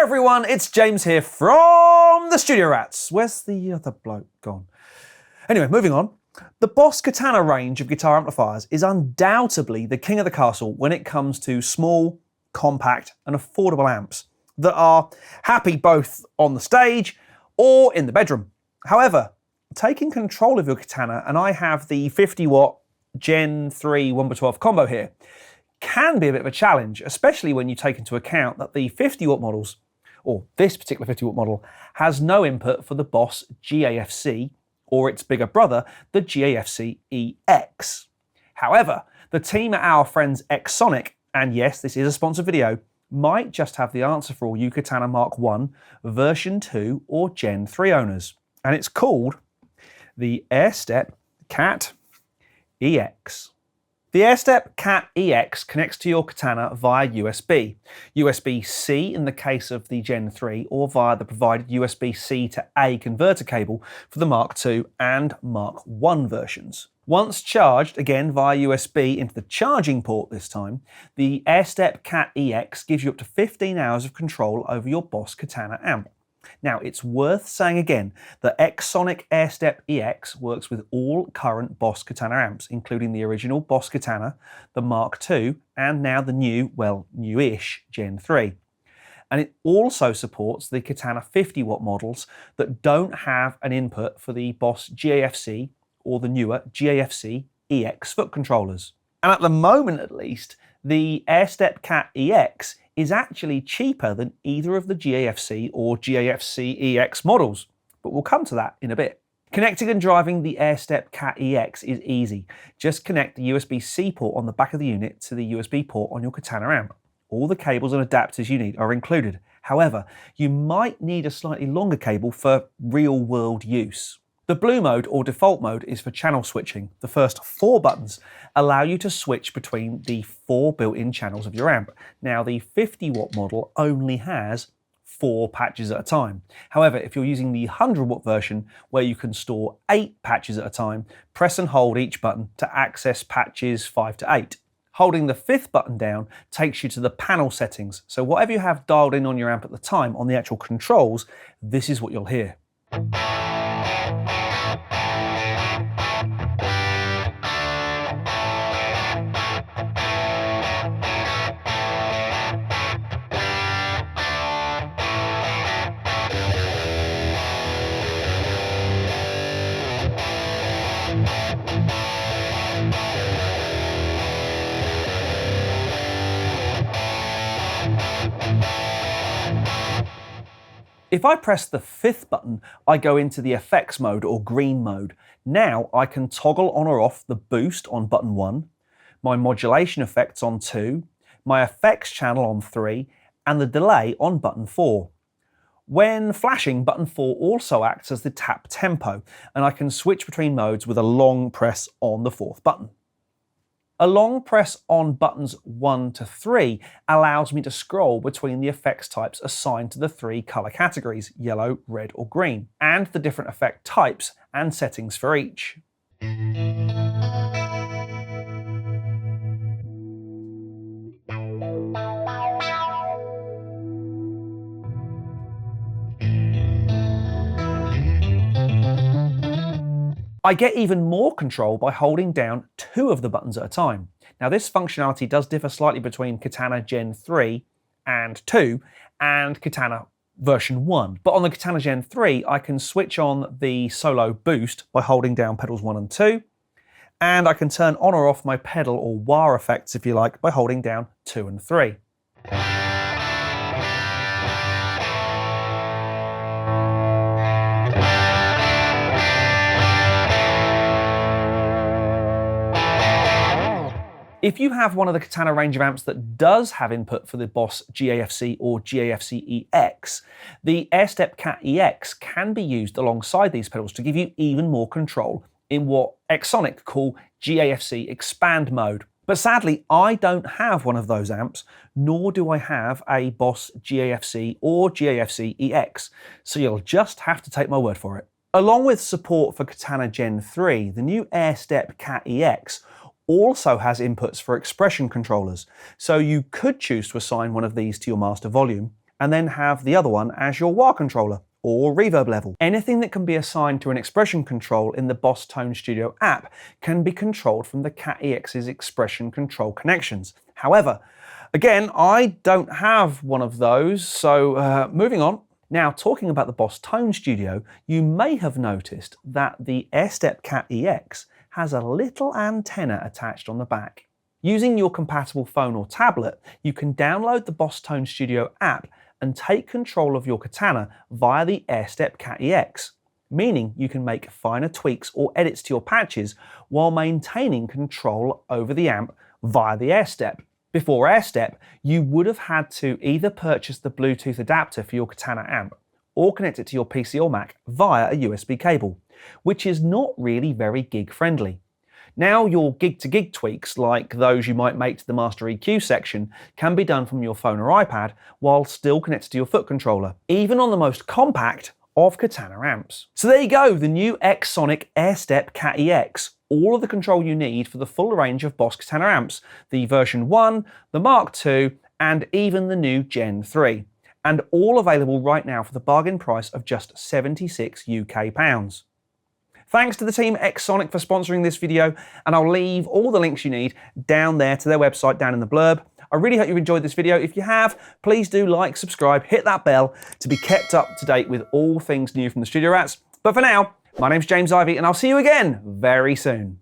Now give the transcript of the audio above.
everyone, it's James here from the Studio Rats. Where's the other bloke gone? Anyway, moving on. The Boss Katana range of guitar amplifiers is undoubtedly the king of the castle when it comes to small, compact and affordable amps that are happy both on the stage or in the bedroom. However, taking control of your Katana, and I have the 50 watt Gen 3 1x12 combo here, can be a bit of a challenge, especially when you take into account that the 50 watt models, or this particular 50 watt model, has no input for the Boss GAFC or its bigger brother, the GAFC EX. However, the team at our friends XSONIC, and yes, this is a sponsored video, might just have the answer for all you Katana Mk version 2 or Gen 3 owners. And it's called the Airstep Cat EX. The Airstep Cat EX connects to your Katana via USB, USB-C in the case of the Gen 3, or via the provided USB-C to A converter cable for the Mark II and Mark I versions. Once charged, again via USB into the charging port this time, the Airstep Cat EX gives you up to 15 hours of control over your Boss Katana amp. Now, it's worth saying again that XSONIC Airstep EX works with all current Boss Katana amps, including the original Boss Katana, the Mark II, and now the new, well, newish Gen 3. And it also supports the Katana 50 watt models that don't have an input for the Boss GAFC or the newer GAFC EX foot controllers. And at the moment at least, the Airstep Cat EX is actually cheaper than either of the GAFC or GAFC EX models, but we'll come to that in a bit. Connecting and driving the Airstep Cat EX is easy. Just connect the USB-C port on the back of the unit to the USB port on your Katana amp. All the cables and adapters you need are included. However, you might need a slightly longer cable for real-world use. The blue mode or default mode is for channel switching. The first 4 buttons allow you to switch between the 4 built-in channels of your amp. Now, the 50 watt model only has 4 patches at a time. However, if you're using the 100 watt version where you can store 8 patches at a time, press and hold each button to access patches 5 to 8. Holding the 5th button down takes you to the panel settings. So whatever you have dialed in on your amp at the time on the actual controls, this is what you'll hear. If I press the 5th button, I go into the effects mode or green mode. Now I can toggle on or off the boost on button 1, my modulation effects on 2, my effects channel on 3, and the delay on button 4. When flashing, button 4 also acts as the tap tempo, and I can switch between modes with a long press on the 4th button. A long press on buttons 1 to 3 allows me to scroll between the effects types assigned to the 3 colour categories, yellow, red or green, and the different effect types and settings for each. I get even more control by holding down 2 of the buttons at a time. Now, this functionality does differ slightly between Katana Gen 3 and 2 and Katana version 1. But on the Katana Gen 3, I can switch on the solo boost by holding down pedals 1 and 2, and I can turn on or off my pedal or wah effects, if you like, by holding down 2 and 3. If you have one of the Katana range of amps that does have input for the Boss GAFC or GAFC EX, the Airstep Cat EX can be used alongside these pedals to give you even more control in what XSONIC call GAFC expand mode. But sadly, I don't have one of those amps, nor do I have a Boss GAFC or GAFC EX, so you'll just have to take my word for it. Along with support for Katana Gen 3, the new Airstep Cat EX also has inputs for expression controllers, so you could choose to assign one of these to your master volume and then have the other one as your wah controller or reverb level. Anything that can be assigned to an expression control in the Boss Tone Studio app can be controlled from the Kat EX's expression control connections. However, again, I don't have one of those, so moving on. Now, talking about the Boss Tone Studio, you may have noticed that the Airstep Cat EX has a little antenna attached on the back. Using your compatible phone or tablet, you can download the Boss Tone Studio app and take control of your Katana via the Airstep Cat EX, meaning you can make finer tweaks or edits to your patches while maintaining control over the amp via the Airstep. Before Airstep, you would have had to either purchase the Bluetooth adapter for your Katana amp or connect it to your PC or Mac via a USB cable, which is not really very gig friendly. Now your gig-to-gig tweaks, like those you might make to the Master EQ section, can be done from your phone or iPad while still connected to your foot controller, even on the most compact of Katana amps. So there you go, the new XSONIC Airstep Kat EX. All of the control you need for the full range of Boss Katana amps, the version 1, the Mark II, and even the new Gen 3. And all available right now for the bargain price of just 76 UK pounds. Thanks to the team XSONIC for sponsoring this video, and I'll leave all the links you need down there to their website down in the blurb. I really hope you enjoyed this video. If you have, please do like, subscribe, hit that bell to be kept up to date with all things new from the Studio Rats. But for now, my name's James Ivey, and I'll see you again very soon.